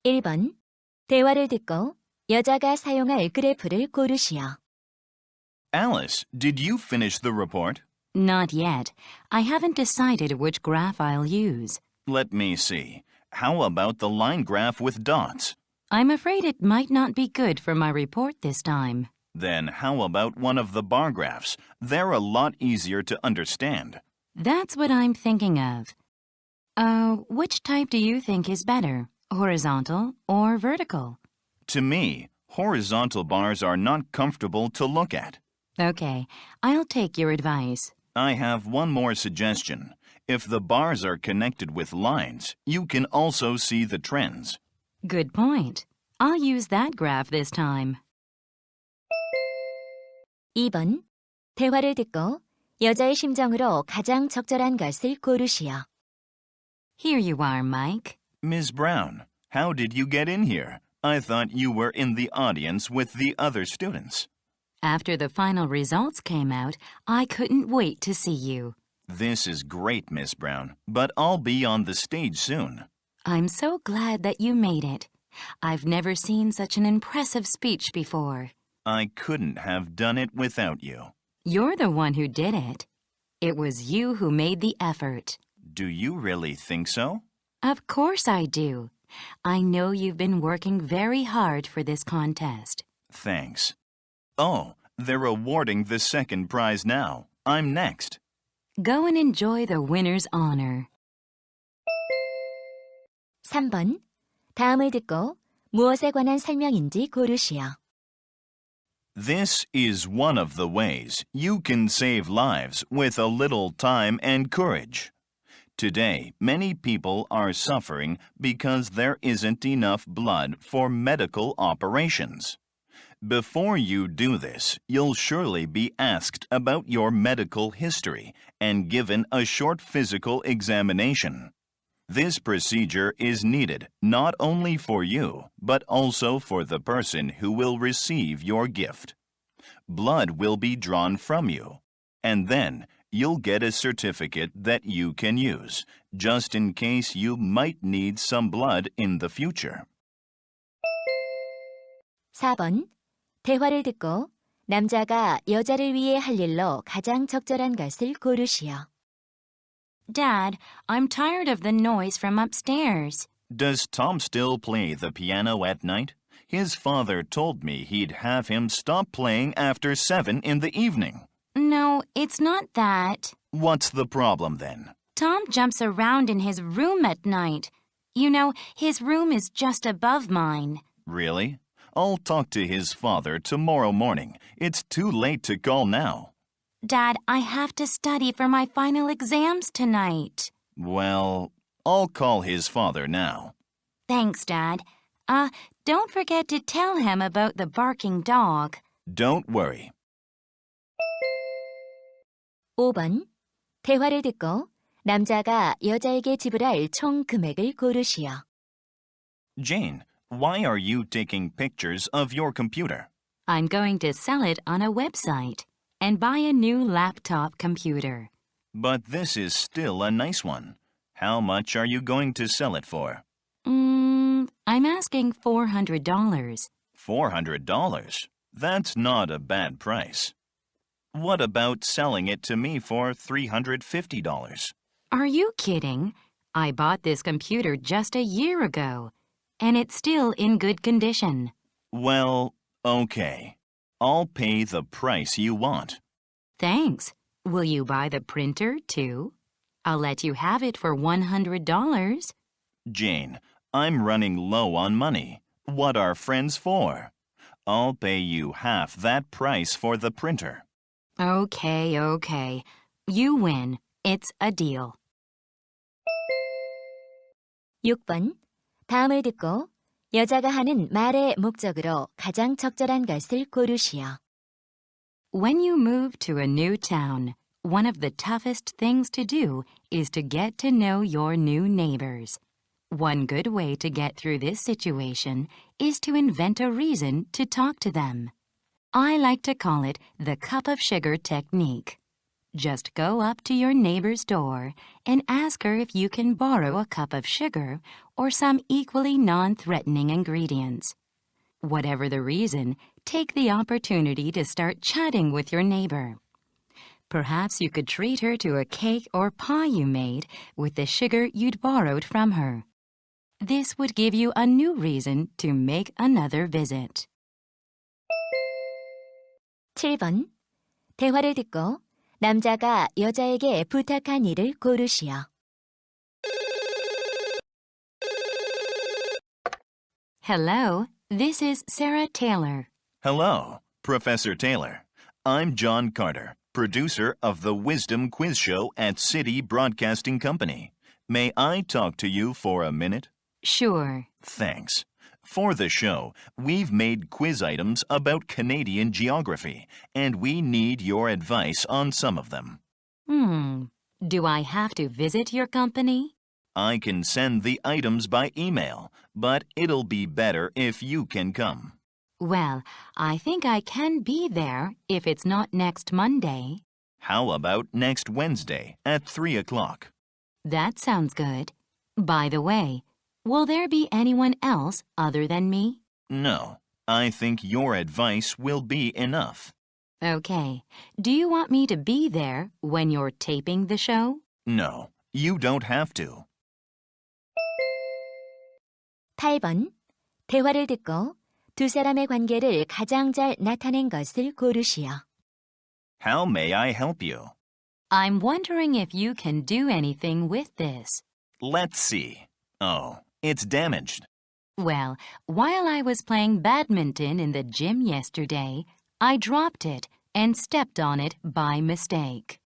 1번. 대화를 듣고 여자가 사용할 그래프를 고르시오. Alice, did you finish the report? Not yet. I haven't decided which graph I'll use. Let me see. How about the line graph with dots? I'm afraid it might not be good for my report this time. Then how about one of the bar graphs? They're a lot easier to understand. That's what I'm thinking of. Which type do you think is better, horizontal or vertical? To me, horizontal bars are not comfortable to look at. Okay, I'll take your advice. I have one more suggestion. If the bars are connected with lines, you can also see the trends. Good point. I'll use that graph this time. 2번. 대화를 듣고 여자의 심정으로 가장 적절한 것을 고르시오. Here you are, Mike. Ms. Brown, how did you get in here? I thought you were in the audience with the other students. After the final results came out, I couldn't wait to see you. This is great, Miss Brown, but I'll be on the stage soon. I'm so glad that you made it. I've never seen such an impressive speech before. I couldn't have done it without you. You're the one who did it. It was you who made the effort. Do you really think so? Of course I do. I know you've been working very hard for this contest. Thanks. Oh, they're awarding the second prize now. I'm next. Go and enjoy the winner's honor. 3번. 다음을 듣고 무엇에 관한 설명인지 고르시오. This is one of the ways you can save lives with a little time and courage. Today, many people are suffering because there isn't enough blood for medical operations. Before you do this, you'll surely be asked about your medical history and given a short physical examination. This procedure is needed not only for you, but also for the person who will receive your gift. Blood will be drawn from you, and then you'll get a certificate that you can use, just in case you might need some blood in the future. 4번. 대화를 듣고 남자가 여자를 위해 할 일로 가장 적절한 것을 고르시오. Dad, I'm tired of the noise from upstairs. Does Tom still play the piano at night? His father told me he'd have him stop playing after 7 in the evening. No, it's not that. What's the problem then? Tom jumps around in his room at night. You know, his room is just above mine. Really? I'll talk to his father tomorrow morning. It's too late to call now. Dad, I have to study for my final exams tonight. Well, I'll call his father now. Thanks, Dad. Don't forget to tell him about the barking dog. Don't worry. 5번. 대화를 듣고 남자가 여자에게 지불할 총 금액을 고르시오. Jane, why are you taking pictures of your computer? I'm going to sell it on a website and buy a new laptop computer. But this is still a nice one. How much are you going to sell it for? I'm asking $400. $400? That's not a bad price. What about selling it to me for $350? Are you kidding? I bought this computer just a year ago, and it's still in good condition. Well, okay. I'll pay the price you want. Thanks. Will you buy the printer, too? I'll let you have it for $100. Jane, I'm running low on money. What are friends for? I'll pay you half that price for the printer. Okay. You win. It's a deal. 6번. 다음을 듣고 여자가 하는 말의 목적으로 가장 적절한 것을 고르시오. When you move to a new town, one of the toughest things to do is to get to know your new neighbors. One good way to get through this situation is to invent a reason to talk to them. I like to call it the cup of sugar technique. Just go up to your neighbor's door and ask her if you can borrow a cup of sugar or some equally non-threatening ingredients. Whatever the reason, take the opportunity to start chatting with your neighbor. Perhaps you could treat her to a cake or pie you made with the sugar you'd borrowed from her. This would give you a new reason to make another visit. 7번. 대화를 듣고 남자가 여자에게 부탁한 일을 고르시오. Hello, this is Sarah Taylor. Hello, Professor Taylor. I'm John Carter, producer of the Wisdom Quiz Show at City Broadcasting Company. May I talk to you for a minute? Sure. Thanks. For the show, we've made quiz items about Canadian geography, and we need your advice on some of them. Do I have to visit your company? I can send the items by email, but it'll be better if you can come. Well, I think I can be there if it's not next Monday. How about next Wednesday at 3 o'clock? That sounds good. By the way, will there be anyone else other than me? No, I think your advice will be enough. Okay. Do you want me to be there when you're taping the show? No, you don't have to. 8번. 대화를 듣고 두 사람의 관계를 가장 잘 나타낸 것을 고르시오. How may I help you? I'm wondering if you can do anything with this. Let's see. Oh, it's damaged. Well, while I was playing badminton in the gym yesterday, I dropped it and stepped on it by mistake.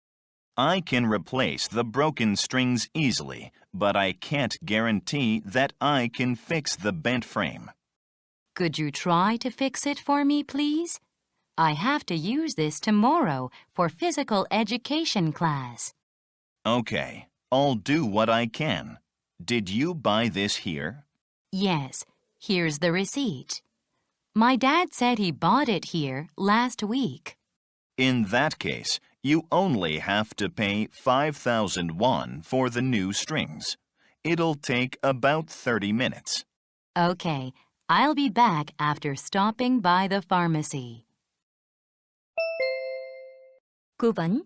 I can replace the broken strings easily, but I can't guarantee that I can fix the bent frame. Could you try to fix it for me, please? I have to use this tomorrow for physical education class. Okay, I'll do what I can. Did you buy this here? Yes, here's the receipt. My dad said he bought it here last week. In that case, you only have to pay 5,000 won for the new strings. It'll take about 30 minutes. Okay, I'll be back after stopping by the pharmacy. 9번.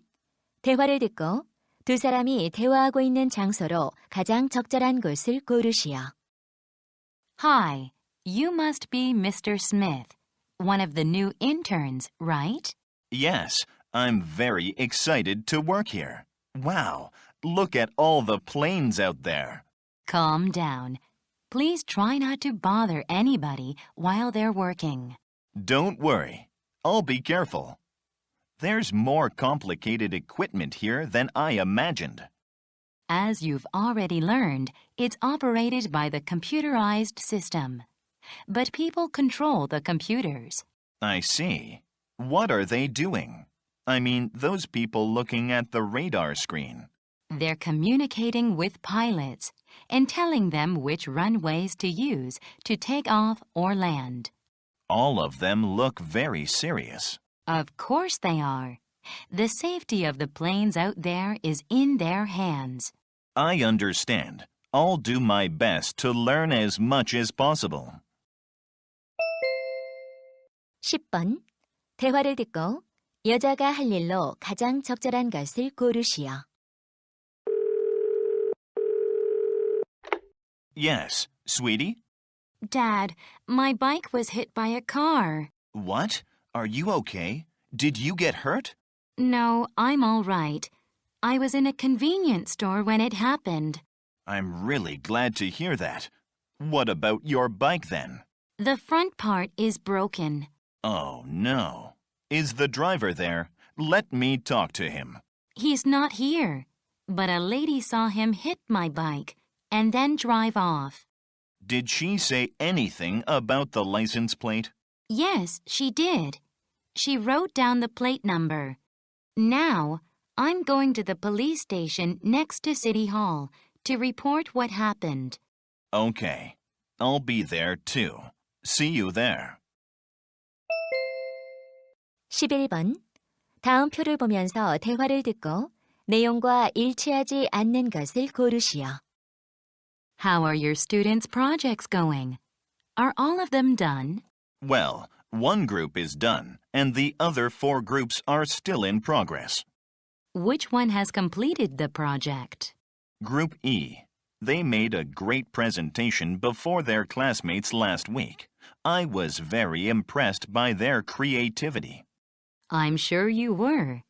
대화를 듣고 두 사람이 대화하고 있는 장소로 가장 적절한 곳을 고르시오. Hi, you must be Mr. Smith, one of the new interns, right? Yes, I'm very excited to work here. Wow, look at all the planes out there. Calm down. Please try not to bother anybody while they're working. Don't worry, I'll be careful. There's more complicated equipment here than I imagined. As you've already learned, it's operated by the computerized system. But people control the computers. I see. What are they doing? I mean, those people looking at the radar screen. They're communicating with pilots and telling them which runways to use to take off or land. All of them look very serious. Of course they are. The safety of the planes out there is in their hands. I understand. I'll do my best to learn as much as possible. 10번. 대화를 듣고 여자가 할 일로 가장 적절한 것을 고르시오. Yes, sweetie? Dad, my bike was hit by a car. What? Are you okay? Did you get hurt? No, I'm all right. I was in a convenience store when it happened. I'm really glad to hear that. What about your bike then? The front part is broken. Oh, no. Is the driver there? Let me talk to him. He's not here, but a lady saw him hit my bike and then drive off. Did she say anything about the license plate? Yes, she did. She wrote down the plate number. Now, I'm going to the police station next to City Hall to report what happened. Okay. I'll be there too. See you there. 11번. 다음 표를 보면서 대화를 듣고 내용과 일치하지 않는 것을 고르시오. How are your students' projects going? Are all of them done? Well, one group is done, and the other 4 groups are still in progress. Which one has completed the project? Group E. They made a great presentation before their classmates last week. I was very impressed by their creativity. I'm sure you were.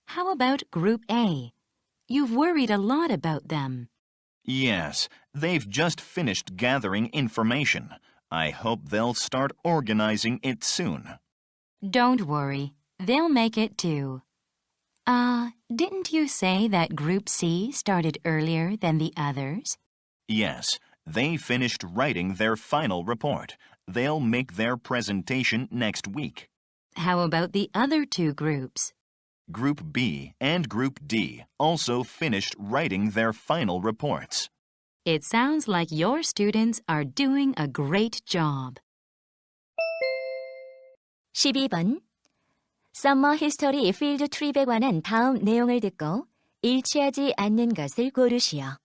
How about Group A? You've worried a lot about them. Yes, they've just finished gathering information. I hope they'll start organizing it soon. Don't worry. They'll make it too. Didn't you say that Group C started earlier than the others? Yes, they finished writing their final report. They'll make their presentation next week. How about the other 2 groups? Group B and Group D also finished writing their final reports. It sounds like your students are doing a great job. 12번. Summer History Field Trip에 관한 다음 내용을 듣고 일치하지 않는 것을 고르시오.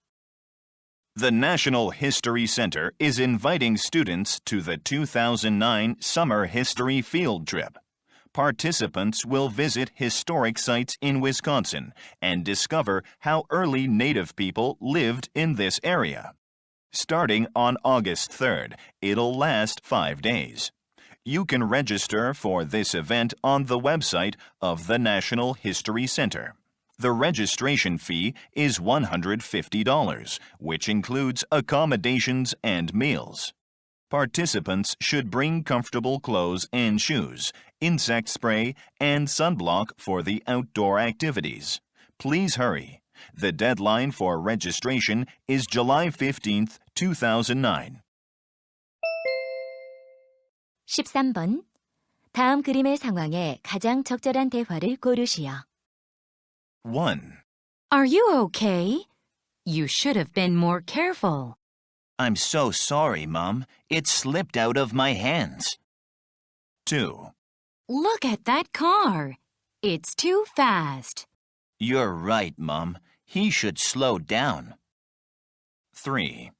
The National History Center is inviting students to the 2009 Summer History Field Trip. Participants will visit historic sites in Wisconsin and discover how early Native people lived in this area. Starting on August 3rd, it'll last 5 days. You can register for this event on the website of the National History Center. The registration fee is $150, which includes accommodations and meals. Participants should bring comfortable clothes and shoes, insect spray, and sunblock for the outdoor activities. Please hurry. The deadline for registration is July 15th, 2009. 13번. 다음 그림의 상황에 가장 적절한 대화를 고르시오. 1. Are you okay? You should have been more careful. I'm so sorry, Mom. It slipped out of my hands. 2. Look at that car. It's too fast. You're right, Mom. He should slow down. 3.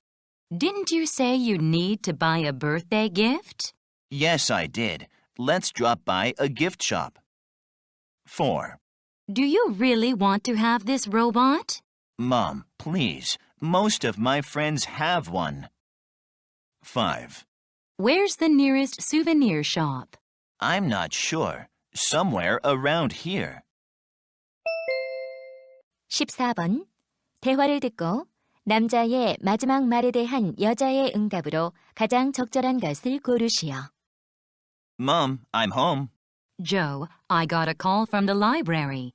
Didn't you say you need to buy a birthday gift? Yes, I did. Let's drop by a gift shop. 4. Do you really want to have this robot? Mom, please. Most of my friends have one. 5. Where's the nearest souvenir shop? I'm not sure. Somewhere around here. 14번. 대화를 듣고 남자의 마지막 말에 대한 여자의 응답으로 가장 적절한 것을 고르시오. Mom, I'm home. Joe, I got a call from the library.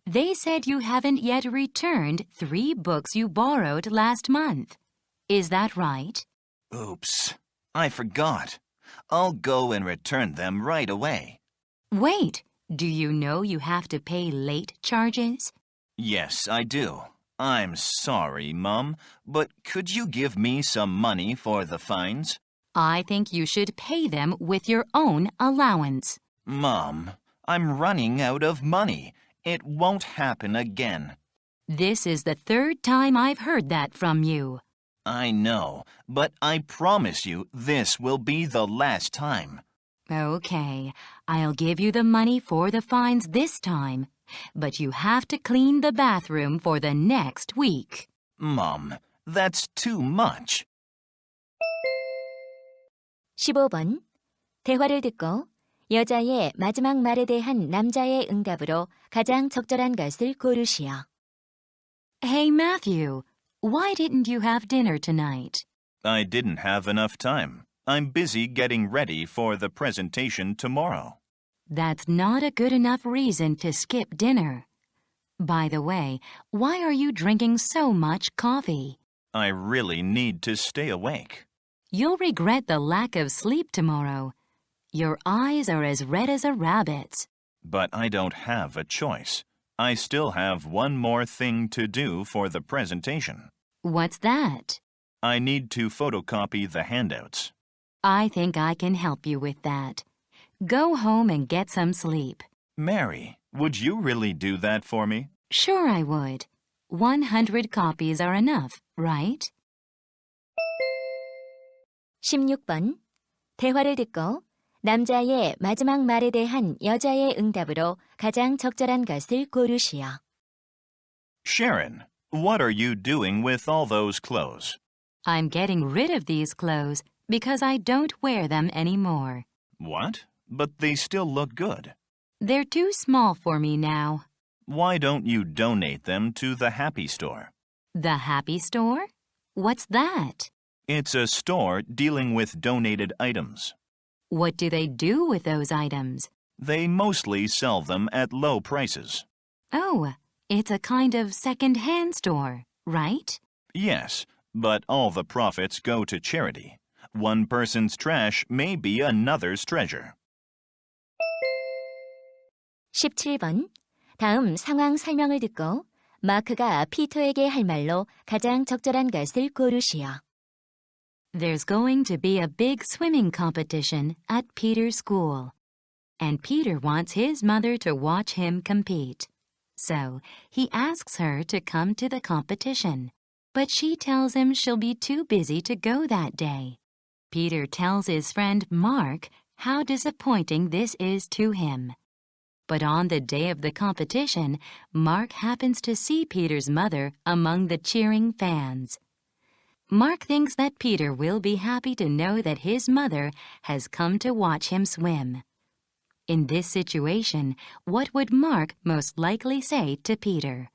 They said you haven't yet returned 3 books you borrowed last month. Is that right? Oops. I forgot. I'll go and return them right away. Wait, do you know you have to pay late charges? Yes, I do. I'm sorry, Mom, but could you give me some money for the fines? I think you should pay them with your own allowance. Mom, I'm running out of money. It won't happen again. This is the 3rd time I've heard that from you. I know, but I promise you this will be the last time. Okay, I'll give you the money for the fines this time, but you have to clean the bathroom for the next week. Mom, that's too much. 15번. 대화를 듣고 여자의 마지막 말에 대한 남자의 응답으로 가장 적절한 것을 고르시오. Hey, Matthew, why didn't you have dinner tonight? I didn't have enough time. I'm busy getting ready for the presentation tomorrow. That's not a good enough reason to skip dinner. By the way, why are you drinking so much coffee? I really need to stay awake. You'll regret the lack of sleep tomorrow. Your eyes are as red as a rabbit's. But I don't have a choice. I still have one more thing to do for the presentation. What's that? I need to photocopy the handouts. I think I can help you with that. Go home and get some sleep. Mary, Would you really do that for me? Sure I would. 100 copies are enough, right? 16번. 대화를 듣고 남자의 마지막 말에 대한 여자의 응답으로 가장 적절한 것을 고르시오. Sharon, what are you doing with all those clothes? I'm getting rid of these clothes because I don't wear them anymore. What? But they still look good. They're too small for me now. Why don't you donate them to the Happy Store? The Happy Store? What's that? It's a store dealing with donated items. What do they do with those items? They mostly sell them at low prices. Oh, it's a kind of second-hand store, right? Yes, but all the profits go to charity. One person's trash may be another's treasure. 17번. 다음 상황 설명을 듣고 마크가 피터에게 할 말로 가장 적절한 것을 고르시오. There's going to be a big swimming competition at Peter's school, and Peter wants his mother to watch him compete. So he asks her to come to the competition, but she tells him she'll be too busy to go that day. Peter tells his friend Mark how disappointing this is to him. But on the day of the competition, Mark happens to see Peter's mother among the cheering fans. Mark thinks that Peter will be happy to know that his mother has come to watch him swim. In this situation, what would Mark most likely say to Peter?